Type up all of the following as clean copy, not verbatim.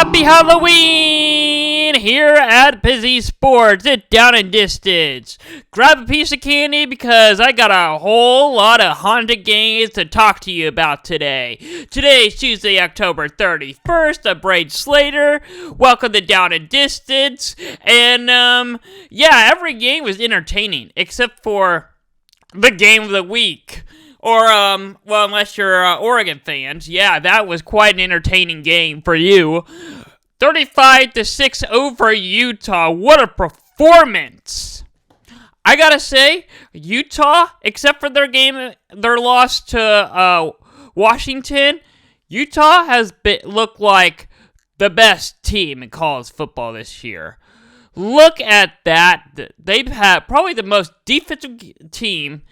Happy Halloween here at Busy Sports. It's Down and Distance. Grab a piece of candy because I got a whole lot of haunted games to talk to you about today. Today's Tuesday, October 31st. I'm Braid Slater. Welcome to Down and Distance. And, every game was entertaining except for the game of the week. Or, unless you're Oregon fans, yeah, that was quite an entertaining game for you. 35-6 over Utah. What a performance! I gotta say, Utah, except for their loss to Washington, Utah has looked like the best team in college football this year. Look at that. They've had probably the most defensive team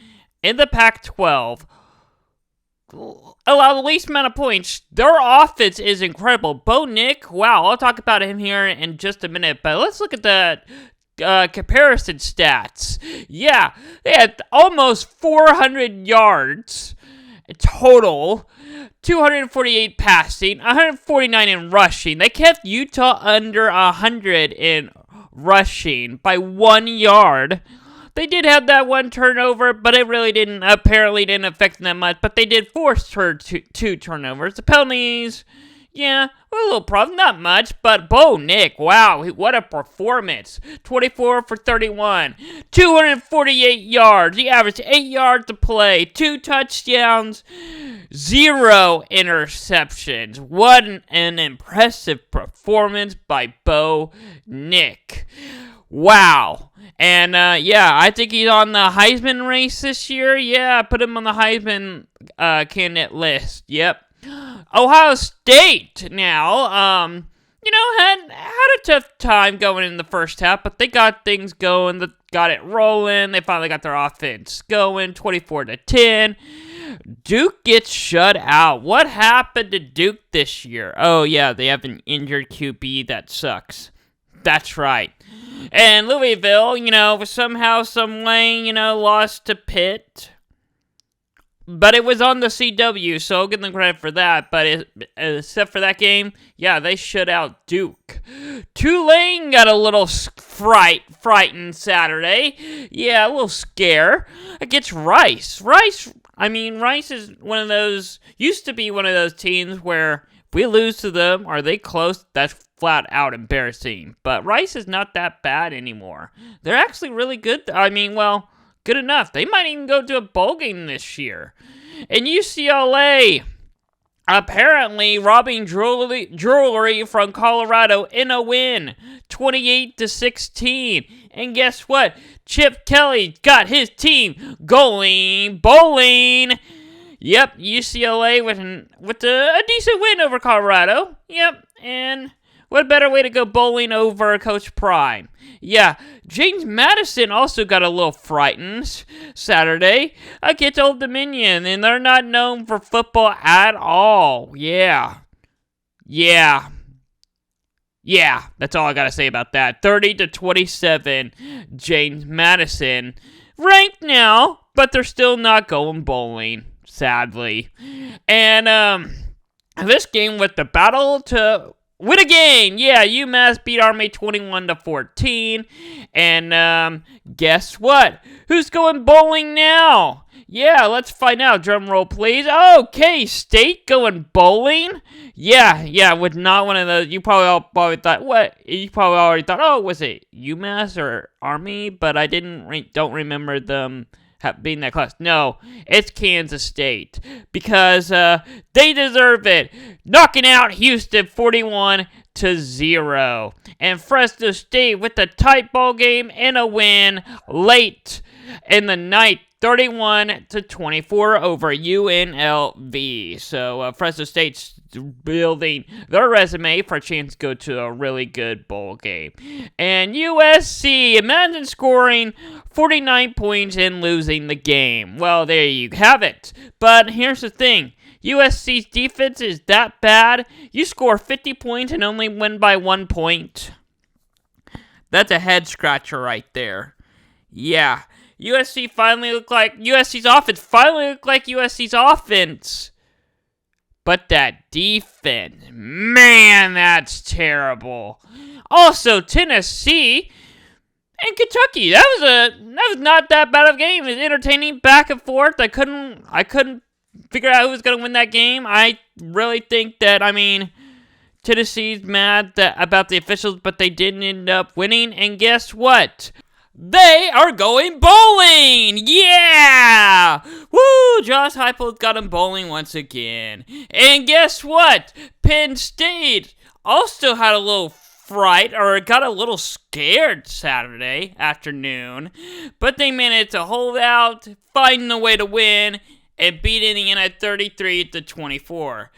in the Pac-12, allow the least amount of points. Their offense is incredible. Bo Nick, wow, I'll talk about him here in just a minute, but let's look at the comparison stats. Yeah, they had almost 400 yards total, 248 passing, 149 in rushing. They kept Utah under 100 in rushing by 1 yard. They did have that one turnover, but it really didn't affect them that much. But they did force two turnovers. The penalties, yeah, a little problem, not much. But Bo Nick, wow, what a performance. 24 for 31, 248 yards. He averaged 8 yards to play, 2 touchdowns, 0 interceptions. What an impressive performance by Bo Nick. Wow. And, I think he's on the Heisman race this year. Yeah, put him on the Heisman candidate list. Yep. Ohio State now, had a tough time going in the first half, but they got things going, got it rolling. They finally got their offense going, 24-10. Duke gets shut out. What happened to Duke this year? Oh, yeah, they have an injured QB. That sucks. That's right. And Louisville, somehow, some way, lost to Pitt. But it was on the CW, so I'll give them credit for that. But except for that game, yeah, they shut out Duke. Tulane got a little frightened Saturday. Yeah, a little scare against Rice. Rice is used to be one of those teams where if we lose to them, are they close? That's flat out embarrassing. But Rice is not that bad anymore. They're actually really good. Good enough. They might even go to a bowl game this year. And UCLA, apparently robbing jewelry from Colorado in a win, 28-16. And guess what? Chip Kelly got his team going bowling. Yep, UCLA with a decent win over Colorado. Yep, and what a better way to go bowling over Coach Prime. Yeah, James Madison also got a little frightened Saturday against Old Dominion, and they're not known for football at all. Yeah, that's all I got to say about that. 30-27, James Madison. Ranked now, but they're still not going bowling, sadly. And this game was the battle to win a game. Yeah, UMass beat Army 21-14. And guess what? Who's going bowling now? Yeah, let's find out. Drum roll, please. Okay, State going bowling. Yeah, with not one of those. You probably thought, what? You probably already thought, was it UMass or Army? But I don't remember them being that close. No, it's Kansas State because they deserve it. Knocking out Houston 41-0. And Fresno State with a tight ball game and a win late in the night. 31-24 over UNLV. So Fresno State's building their resume for a chance to go to a really good bowl game. And USC, imagine scoring 49 points and losing the game. Well, there you have it. But here's the thing. USC's defense is that bad. You score 50 points and only win by 1 point. That's a head scratcher right there. Yeah. USC's offense finally looked like USC's offense. But that defense, man, that's terrible. Also, Tennessee and Kentucky, that was not that bad of a game. It was entertaining, back and forth. I couldn't figure out who was going to win that game. I really think that, Tennessee's mad about the officials, but they didn't end up winning. And guess what? They are going bowling! Yeah! Woo! Josh Heupel's got them bowling once again. And guess what? Penn State also had a little fright, or got a little scared Saturday afternoon. But they managed to hold out, find a way to win, and beat Indiana 33-24.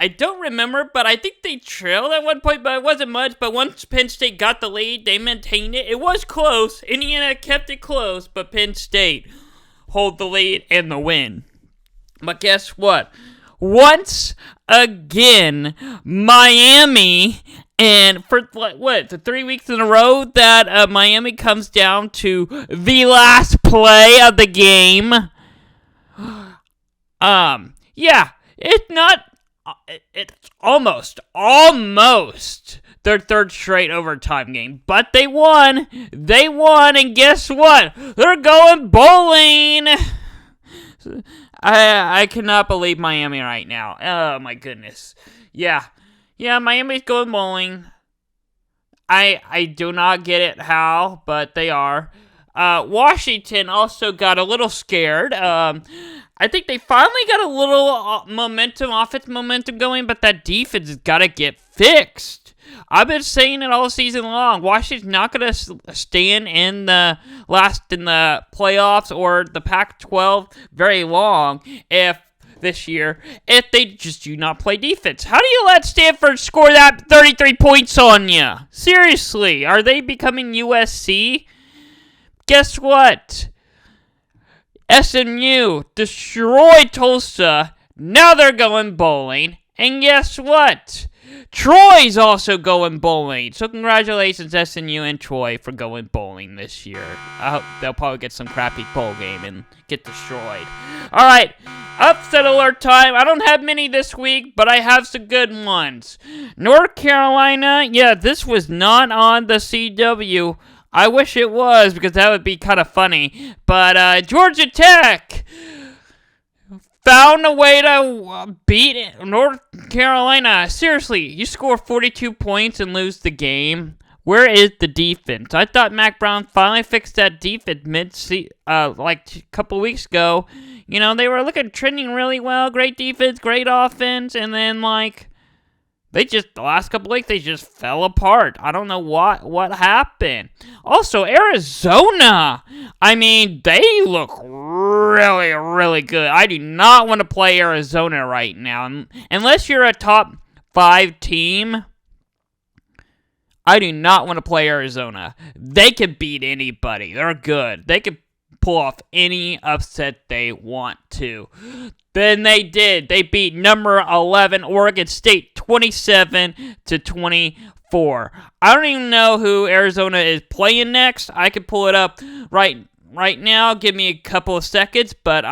I don't remember, but I think they trailed at one point, but it wasn't much. But once Penn State got the lead, they maintained it. It was close. Indiana kept it close, but Penn State hold the lead and the win. But guess what? Once again, Miami, and for the 3 weeks in a row that Miami comes down to the last play of the game. Yeah, it's almost their third straight overtime game, but they won, and guess what? They're going bowling. I cannot believe Miami right now. Oh my goodness. Yeah, Miami's going bowling. I do not get it how, but they are. Washington also got a little scared. I think they finally got a little offense momentum going, but that defense has got to get fixed. I've been saying it all season long. Washington's not going to stand in the playoffs or the Pac-12 very long this year if they just do not play defense. How do you let Stanford score that 33 points on you? Seriously, are they becoming USC? Guess what? SMU destroyed Tulsa. Now they're going bowling. And guess what? Troy's also going bowling. So congratulations, SMU and Troy, for going bowling this year. I hope they'll probably get some crappy bowl game and get destroyed. Alright, upset alert time. I don't have many this week, but I have some good ones. North Carolina, yeah, this was not on the CW. I wish it was, because that would be kind of funny. But Georgia Tech found a way to beat North Carolina. Seriously, you score 42 points and lose the game. Where is the defense? I thought Mac Brown finally fixed that defense like a couple weeks ago. You know, they were trending really well. Great defense, great offense, and then the last couple weeks, they just fell apart. I don't know what happened. Also, Arizona. They look really, really good. I do not want to play Arizona right now. Unless you're a top 5 team, I do not want to play Arizona. They can beat anybody. They're good. They can pull off any upset they want to. Then they did. They beat number 11 Oregon State 27-24. I don't even know who Arizona is playing next. I could pull it up right now. Give me a couple of seconds. But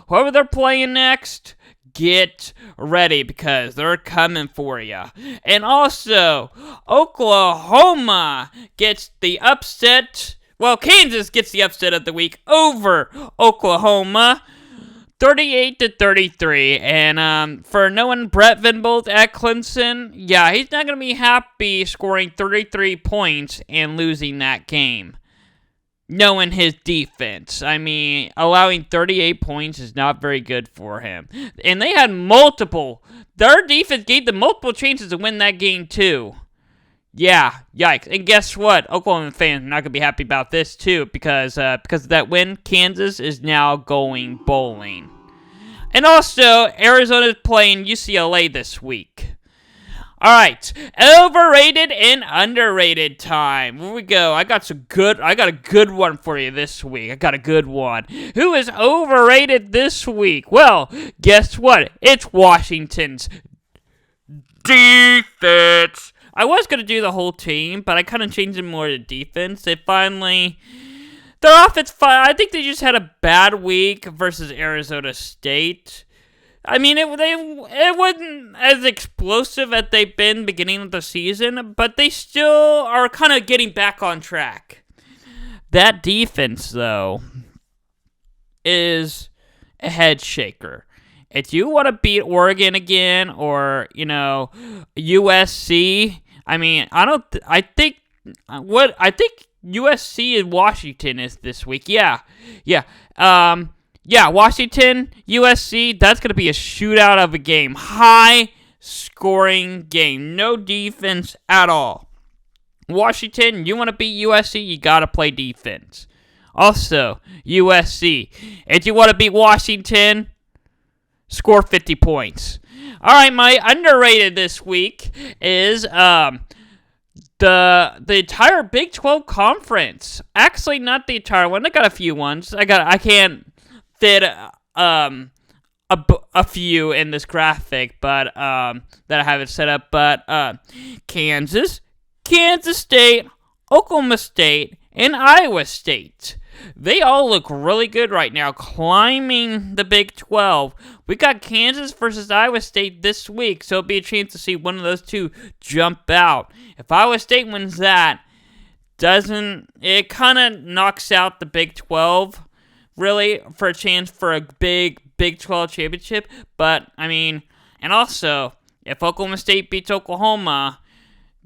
whoever they're playing next, get ready because they're coming for you. And also, Oklahoma gets the upset. Well, Kansas gets the upset of the week over Oklahoma. 38-33, and for knowing Brett Venables at Clemson, yeah, he's not going to be happy scoring 33 points and losing that game, knowing his defense. Allowing 38 points is not very good for him. And they had their defense gave them multiple chances to win that game, too. Yeah, yikes. And guess what? Oklahoma fans are not going to be happy about this, too, because of that win, Kansas is now going bowling. And also, Arizona's playing UCLA this week. Alright, overrated and underrated time. Here we go. I got a good one for you this week. I got a good one. Who is overrated this week? Well, guess what? It's Washington's defense. I was going to do the whole team, but I kind of changed it more to defense. Their offense, I think they just had a bad week versus Arizona State. I mean, it wasn't as explosive as they've been beginning of the season, but they still are kind of getting back on track. That defense, though, is a head shaker. If you want to beat Oregon again, or USC, I think USC and Washington is this week. Yeah. Washington, USC, that's going to be a shootout of a game. High scoring game. No defense at all. Washington, you want to beat USC, you got to play defense. Also, USC, if you want to beat Washington, score 50 points. All right, my underrated this week is the entire Big 12 conference. Actually, not the entire one. I got a few ones. I can't fit a few in this graphic, but that I have it set up. But Kansas State, Oklahoma State, and Iowa State. They all look really good right now, climbing the Big 12. We got Kansas versus Iowa State this week, so it'll be a chance to see one of those two jump out. If Iowa State wins that, it kind of knocks out the Big 12, really, for a chance for a big Big 12 championship. But, and also, if Oklahoma State beats Oklahoma,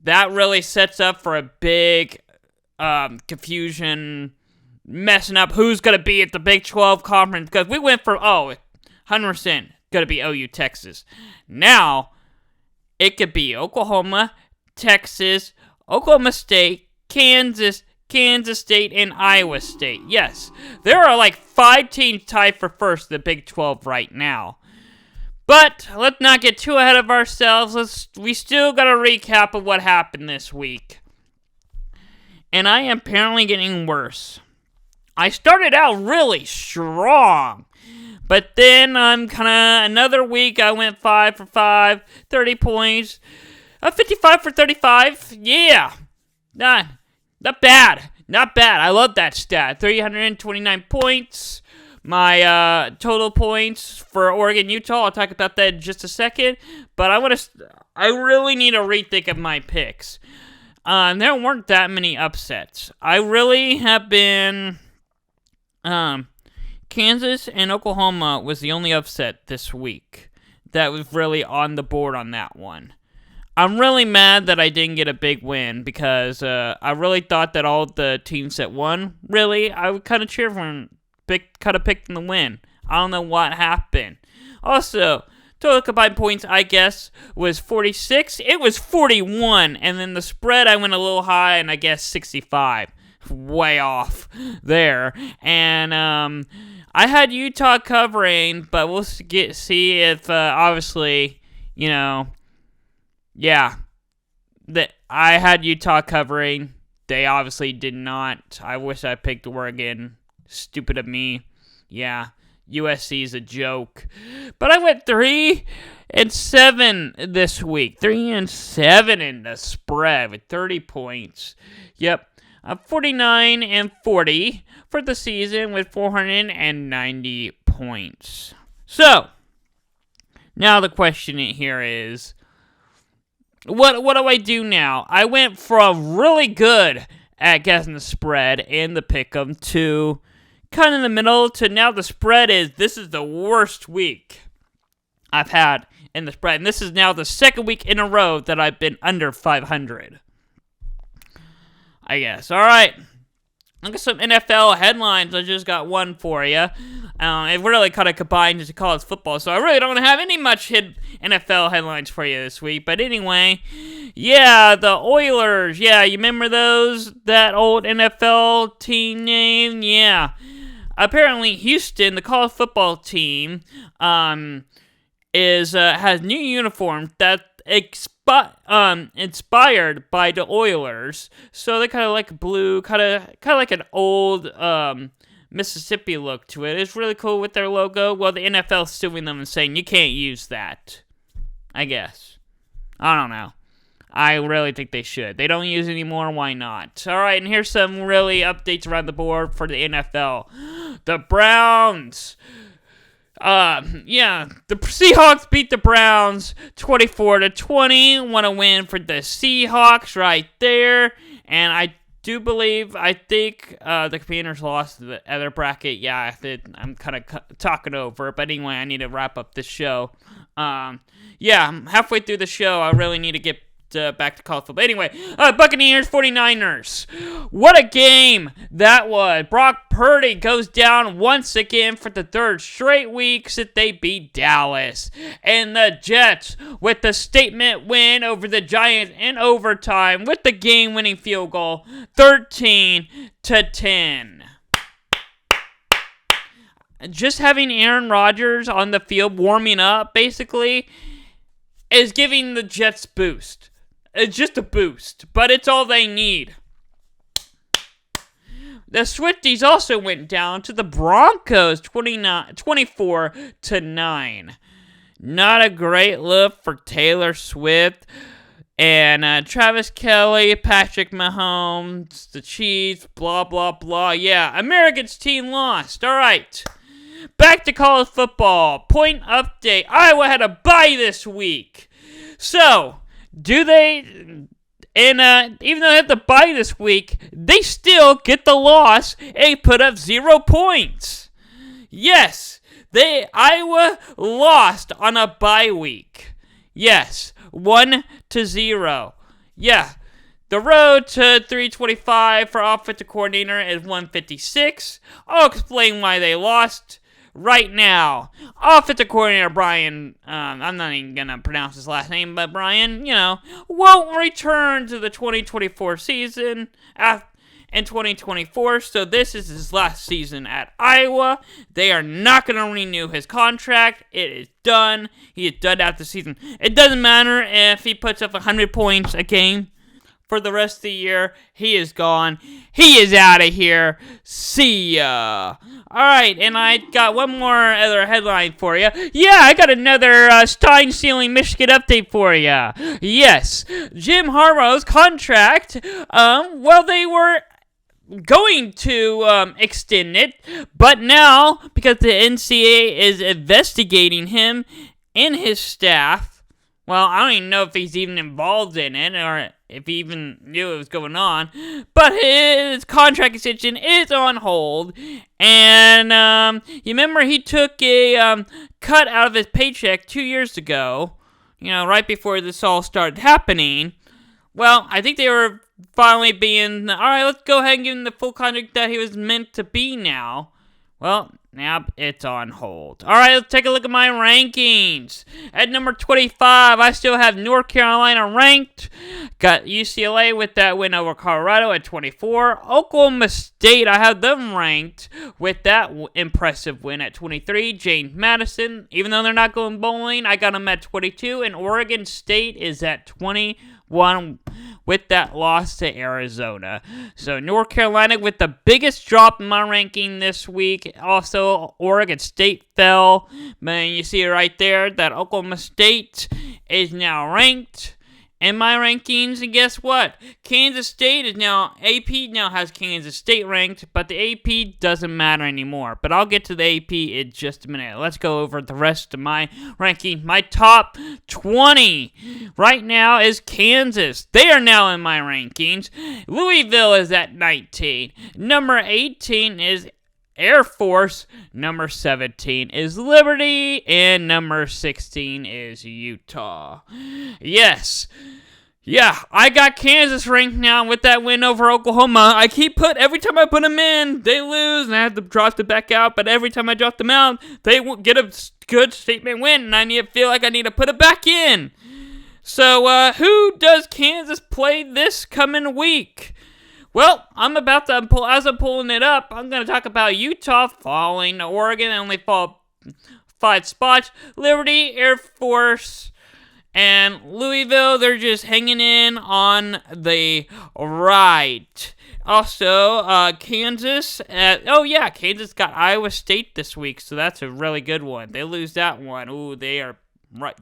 that really sets up for a big confusion, messing up who's going to be at the Big 12 conference, because we went from, 100% going to be OU Texas. Now, it could be Oklahoma, Texas, Oklahoma State, Kansas State, and Iowa State. Yes, there are like 5 teams tied for first in the Big 12 right now. But let's not get too ahead of ourselves. We still got a recap of what happened this week. And I am apparently getting worse. I started out really strong. But then another week I went 5 for 5, 30 points. 55 for 35. Yeah. Not bad. Not bad. I love that stat. 329 points. My total points for Oregon, Utah, I'll talk about that in just a second. But I really need a rethink of my picks. There weren't that many upsets. I really have been... Kansas and Oklahoma was the only upset this week that was really on the board on that one. I'm really mad that I didn't get a big win, because I really thought that all the teams that won, really, I would kind of cheer for them, kind of picked them to win. I don't know what happened. Also, total combined points, I guess, was 46. It was 41, and then the spread, I went a little high, and I guess 65. Way off there. And I had Utah covering, but we'll see if obviously, that I had Utah covering. They obviously did not. I wish I picked Oregon. Stupid of me. Yeah, USC is a joke. But I went 3-7 this week. 3-7 in the spread with 30 points. Yep. 49-40 for the season with 490 points. So, now the question here is, what do I do now? I went from really good at guessing the spread and the pick'em to kind of in the middle to now the spread this is the worst week I've had in the spread. And this is now the second week in a row that I've been under 500. I guess. All right. Look at some NFL headlines. I just got one for you. It really kind of combined into college football, so I really don't have any much NFL headlines for you this week. But anyway, yeah, the Oilers. Yeah, you remember those? That old NFL team name? Yeah. Apparently, Houston, the college football team, has new uniforms that inspired by the Oilers. So they kind of like blue, kind of like an old Mississippi look to it. It's really cool with their logo. Well, the NFL's suing them and saying you can't use that. I guess. I don't know. I really think they should. They don't use it anymore. Why not? All right, and here's some really updates around the board for the NFL. The Browns Yeah, the Seahawks beat the Browns 24-20. Want to win for the Seahawks right there. And I think the Commanders lost the other bracket. Yeah, I'm kind of talking over it. But anyway, I need to wrap up this show. Yeah, I'm halfway through the show. I really need to get back to college football. Anyway, Buccaneers, 49ers. What a game that was. Brock Purdy goes down once again for the third straight week that they beat Dallas. And the Jets with the statement win over the Giants in overtime with the game-winning field goal, 13-10. Just having Aaron Rodgers on the field warming up, basically, is giving the Jets boost. It's just a boost, but it's all they need. The Swifties also went down to the Broncos 24-9. Not a great look for Taylor Swift and Travis Kelce, Patrick Mahomes, the Chiefs, blah, blah, blah. Yeah, America's team lost. All right. Back to college football. Point update. Iowa had a bye this week. So, do they, and even though they have to bye this week, they still get the loss and put up 0 points. Yes, Iowa lost on a bye week. Yes, 1-0. Yeah, the road to 325 for offensive coordinator is 156. I'll explain why they lost right now. Offensive coordinator Brian, I'm not even going to pronounce his last name, but Brian, won't return to the 2024 season in 2024, so this is his last season at Iowa. They are not going to renew his contract. It is done. He is done after the season. It doesn't matter if he puts up 100 points a game for the rest of the year. He is gone. He is out of here. See ya. Alright, and I got one more other headline for you. Yeah, I got another Stein Sealing Michigan update for you. Yes, Jim Harbaugh's contract, they were going to extend it, but now, because the NCAA is investigating him and his staff, well, I don't even know if he's even involved in it, or if he even knew it was going on, but his contract extension is on hold, and you remember he took a cut out of his paycheck 2 years ago, right before this all started happening. Well, I think they were finally being, alright, let's go ahead and give him the full contract that he was meant to be now. Well, now it's on hold. Alright, let's take a look at my rankings. At number 25, I still have North Carolina ranked. Got UCLA with that win over Colorado at 24. Oklahoma State, I have them ranked with that impressive win at 23. James Madison, even though they're not going bowling, I got them at 22. And Oregon State is at 21 with that loss to Arizona. So North Carolina with the biggest drop in my ranking this week. Also, Oregon State fell. But you see it right there that Oklahoma State is now ranked in my rankings. And guess what? Kansas State is now, AP now has Kansas State ranked, but the AP doesn't matter anymore. But I'll get to the AP in just a minute. Let's go over the rest of my ranking. My top 20 right now is Kansas. They are now in my rankings. Louisville is at 19. Number 18 is Air Force, number 17 is Liberty, and number 16 is Utah. Yes. Yeah, I got Kansas ranked now with that win over Oklahoma. Every time I put them in, they lose, and I have to drop them back out, but every time I drop them out, they get a good statement win, and I feel like I need to put it back in. So, who does Kansas play this coming week? Well, as I'm pulling it up, I'm going to talk about Utah falling to Oregon. They only fall 5 spots. Liberty, Air Force, and Louisville, they're just hanging in on the right. Also, Kansas, Kansas got Iowa State this week, so that's a really good one. They lose that one. Ooh, they are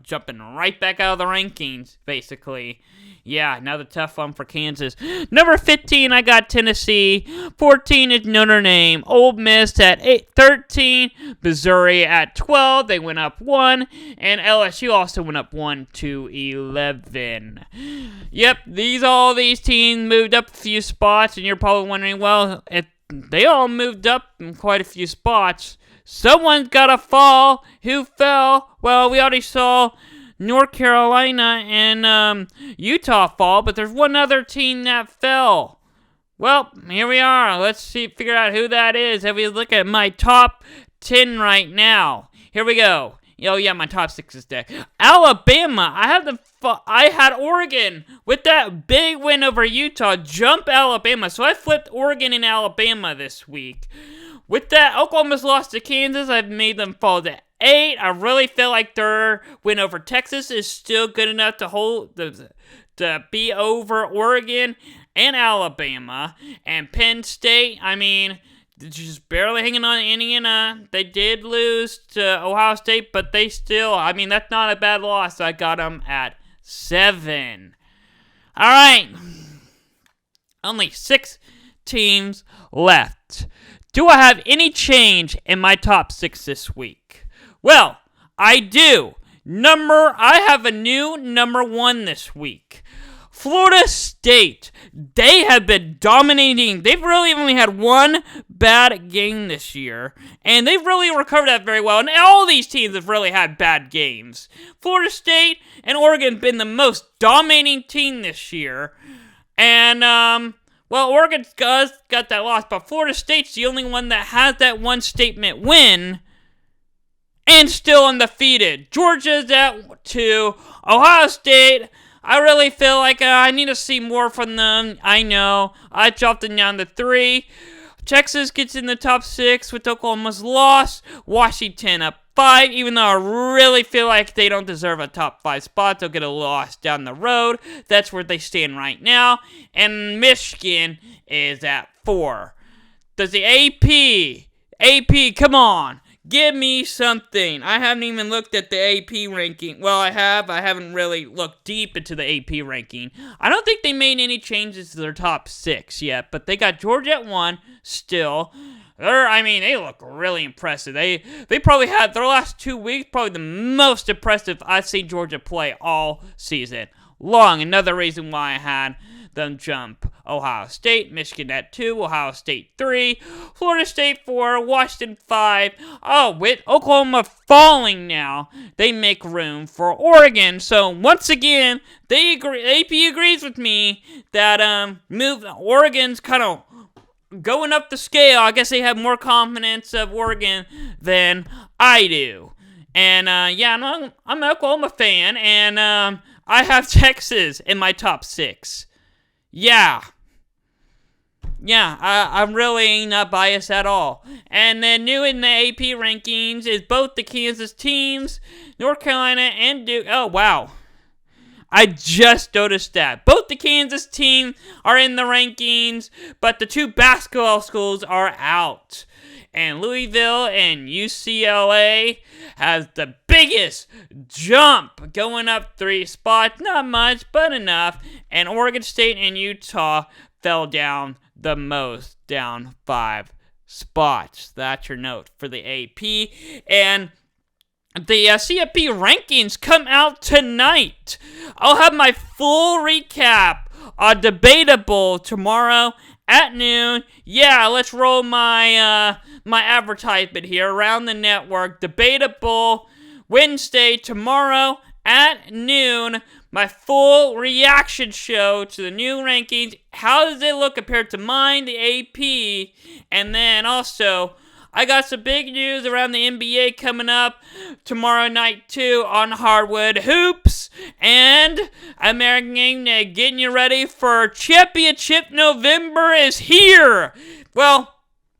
jumping right back out of the rankings, basically. Yeah, another tough one for Kansas. Number 15, I got Tennessee. 14 is Notre Dame. Ole Miss at 13. Missouri at 12. They went up 1. And LSU also went up 1 to 11. Yep, all these teams moved up a few spots. And you're probably wondering, well, they all moved up in quite a few spots. Someone's got to fall. Who fell? Well, we already saw North Carolina and Utah fall, but there's one other team that fell. Well, here we are. Let's figure out who that is. Have we look at my top 10 right now. Here we go. Oh yeah, my top 6 is there. Alabama. I had Oregon with that big win over Utah jump Alabama. So I flipped Oregon and Alabama this week. With that, Oklahoma's lost to Kansas. I've made them fall to 8. I really feel like their win over Texas is still good enough to be over Oregon and Alabama. And Penn State, I mean, just barely hanging on to Indiana. They did lose to Ohio State, but they still, I mean, that's not a bad loss. I got them at 7. All right. Only 6 teams left. Do I have any change in my top 6 this week? Well, I do. I have a new number 1 this week. Florida State. They have been dominating. They've really only had one bad game this year, and they've really recovered that very well. And all these teams have really had bad games. Florida State and Oregon have been the most dominating team this year. And, well, Oregon's got that loss, but Florida State's the only one that has that one statement win and still undefeated. Georgia's at 2. Ohio State, I really feel like I need to see more from them. I know. I dropped them down to 3. Texas gets in the top 6 with Oklahoma's loss. Washington up 5, even though I really feel like they don't deserve a top 5 spot. They'll get a loss down the road. That's where they stand right now. And Michigan is at 4. Does the AP, come on. Give me something. I haven't even looked at the AP ranking. Well, I have. I haven't really looked deep into the AP ranking. I don't think they made any changes to their top 6 yet, but they got Georgia at 1 still. They look really impressive. They probably had their last 2 weeks, probably the most impressive I've seen Georgia play all season long. Another reason why I had them jump Ohio State, Michigan at 2, Ohio State 3, Florida State 4, Washington 5. Oh, with Oklahoma falling now, they make room for Oregon. So once again, AP agrees with me that Oregon's kind of going up the scale. I guess they have more confidence of Oregon than I do. And I'm an Oklahoma fan, and I have Texas in my top 6. Yeah, I'm really not biased at all. And then new in the AP rankings is both the Kansas teams, North Carolina and Duke. Oh, wow. I just noticed that. Both the Kansas team are in the rankings, but the 2 basketball schools are out. And Louisville and UCLA has the biggest jump, going up 3 spots. Not much, but enough. And Oregon State and Utah fell down the most, down 5 spots. That's your note for the AP. And the CFP rankings come out tonight. I'll have my full recap on Debatable tomorrow at noon. Yeah, let's roll my my advertisement here around the network. Debatable Wednesday tomorrow at noon. My full reaction show to the new rankings. How does it look compared to mine, the AP? And then also, I got some big news around the NBA coming up tomorrow night too on Hardwood Hoops. And American Game Day getting you ready for Championship November is here. Well,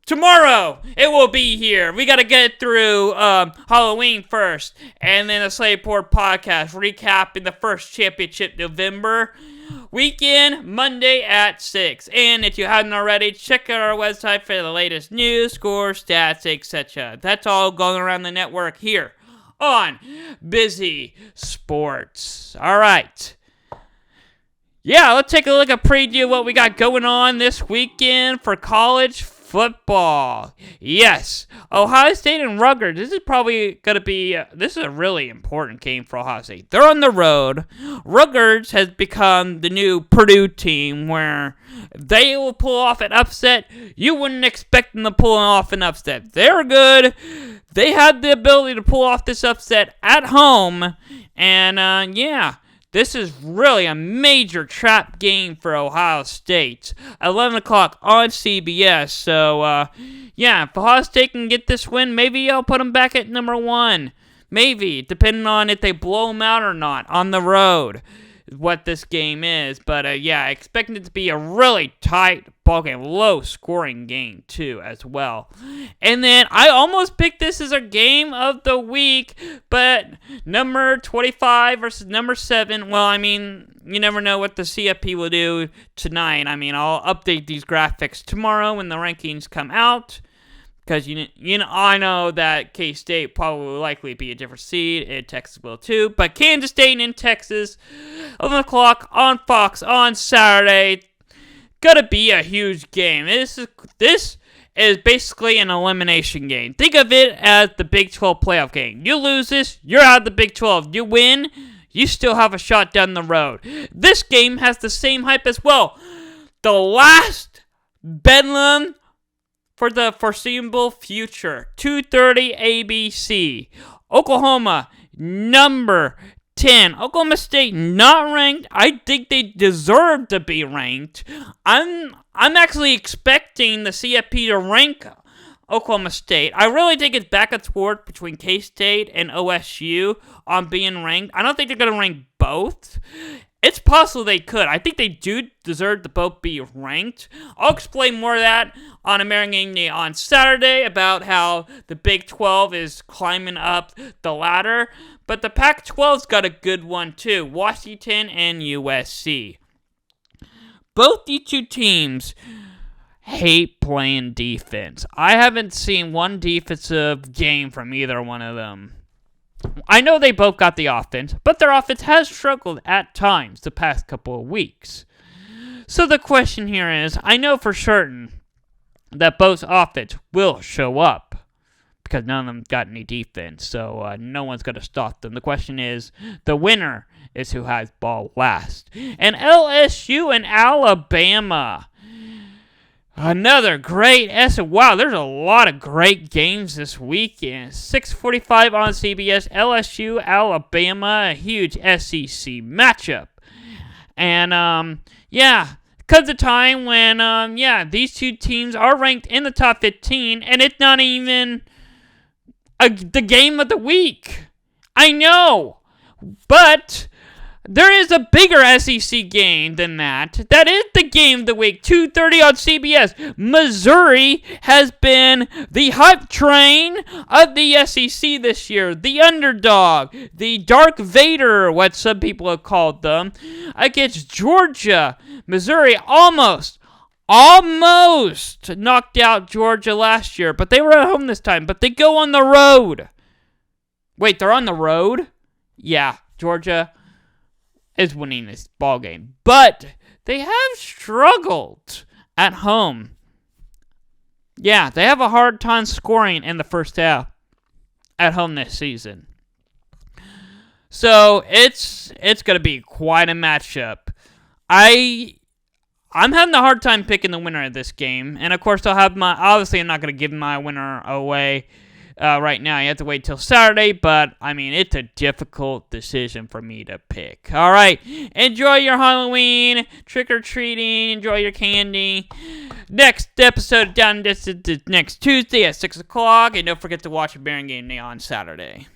tomorrow it will be here. We got to get through Halloween first. And then the Slateport podcast recapping the first Championship November weekend, Monday at 6. And if you haven't already, check out our website for the latest news, scores, stats, etc. That's all going around the network here on Busy Sports. All right. Yeah, let's take a look at preview what we got going on this weekend for college football. Yes, Ohio State and Rutgers. This is probably going to be, this is a really important game for Ohio State. They're on the road. Rutgers has become the new Purdue team where they will pull off an upset. You wouldn't expect them to pull off an upset. They're good. They had the ability to pull off this upset at home. And, yeah. This is really a major trap game for Ohio State. 11 o'clock on CBS. So, yeah, if Ohio State can get this win, maybe I'll put them back at number 1. Maybe, depending on if they blow them out or not on the road, is what this game is. But, yeah, I expect it to be a really tight ball game, low-scoring game, too, as well. And then I almost picked this as a game of the week, but number 25 versus number 7, well, I mean, you never know what the CFP will do tonight. I mean, I'll update these graphics tomorrow when the rankings come out, because I know that K-State probably will likely be a different seed, and Texas will too, but Kansas State in Texas, 11 o'clock on Fox on Saturday. Gonna be a huge game. This is basically an elimination game. Think of it as the Big 12 playoff game. You lose this, you're out of the Big 12. You win, you still have a shot down the road. This game has the same hype as well. The last bedlam for the foreseeable future. 2:30 ABC. Oklahoma, number 10. Oklahoma State not ranked. I think they deserve to be ranked. I'm actually expecting the CFP to rank Oklahoma State. I really think it's back and forth between K-State and OSU on being ranked. I don't think they're going to rank both. It's possible they could. I think they do deserve to both be ranked. I'll explain more of that on American Game Day on Saturday about how the Big 12 is climbing up the ladder. But the Pac-12's got a good one too. Washington and USC. Both these two teams hate playing defense. I haven't seen one defensive game from either one of them. I know they both got the offense, but their offense has struggled at times the past couple of weeks. So the question here is, I know for certain that both offense will show up because none of them got any defense, so no one's going to stop them. The question is, the winner is who has ball last. And LSU and Alabama. Another great wow, there's a lot of great games this weekend. 6:45 on CBS, LSU, Alabama, a huge SEC matchup. And, yeah, comes a time when, these two teams are ranked in the top 15, and it's not even the game of the week. I know, but there is a bigger SEC game than that. That is the game of the week. 2:30 on CBS. Missouri has been the hype train of the SEC this year. The underdog. The Dark Vader, what some people have called them. Against Georgia. Missouri almost knocked out Georgia last year. But they were at home this time. But they go on the road. Wait, they're on the road? Yeah, Georgia is winning this ball game, but they have struggled at home. Yeah, they have a hard time scoring in the first half at home this season. So it's going to be quite a matchup. I'm having a hard time picking the winner of this game, and of course obviously I'm not going to give my winner away right now. You have to wait till Saturday, but I mean, it's a difficult decision for me to pick. All right, enjoy your Halloween, trick-or-treating, enjoy your candy. Next episode of Down and Distance is next Tuesday at 6 o'clock, and don't forget to watch American Game Day on Saturday.